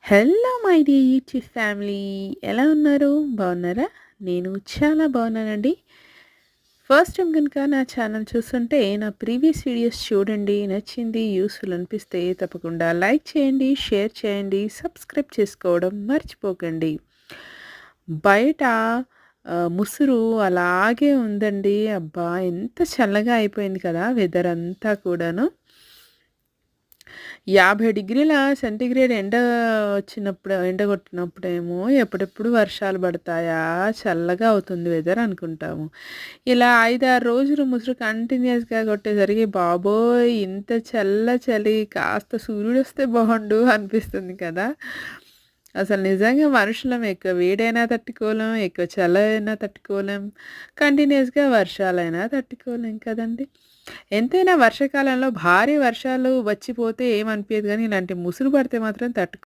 Hello my dear YouTube family, ఎలా ఉన్నారు? బాగున్నారా? నేను చాలా బాగున్నానండి. ఫస్ట్ టైం కనుక నా ఛానల్ చూస్తుంటే నా ప్రీవియస్ వీడియోస్ చూడండి. నచ్చింది, యూస్ఫుల్ అనిపిస్తే తప్పకుండా లైక్ చేయండి, షేర్ చేయండి, సబ్స్క్రైబ్ చేసుకోవడం మర్చిపోకండి. బయట ముసురు అలాగే ఉందండి. అబ్బా! ఎంత చల్లగా అయిపోయింది కదా వెదర్ అంతా కూడాను. 50 డిగ్రీల సెంటీగ్రేడ్ ఎండ కొట్టినప్పుడేమో ఎప్పుడెప్పుడు వర్షాలు పడతాయా, చల్లగా అవుతుంది వెదర్ అనుకుంటాము. ఇలా 5, 6 రోజులు ముసురు కంటిన్యూస్‌గా కొట్టేసరికి బాబోయ్! ఇంత చలి కాస్త సూర్యుడొస్తే బాగుండు అనిపిస్తుంది కదా! అసలు నిజంగా మనుషులం ఎక్కువ వేడైనా తట్టుకోలేం, ఎక్కువ చలైనా తట్టుకోలేం, కంటిన్యూస్‌గా వర్షాలైనా తట్టుకోలేం కదండీ! ఎంతైనా వర్షాకాలంలో భారీ వర్షాలు వచ్చిపోతే ఏమనిపియదు గానీ, ఇలాంటి ముసురు పడితే మాత్రం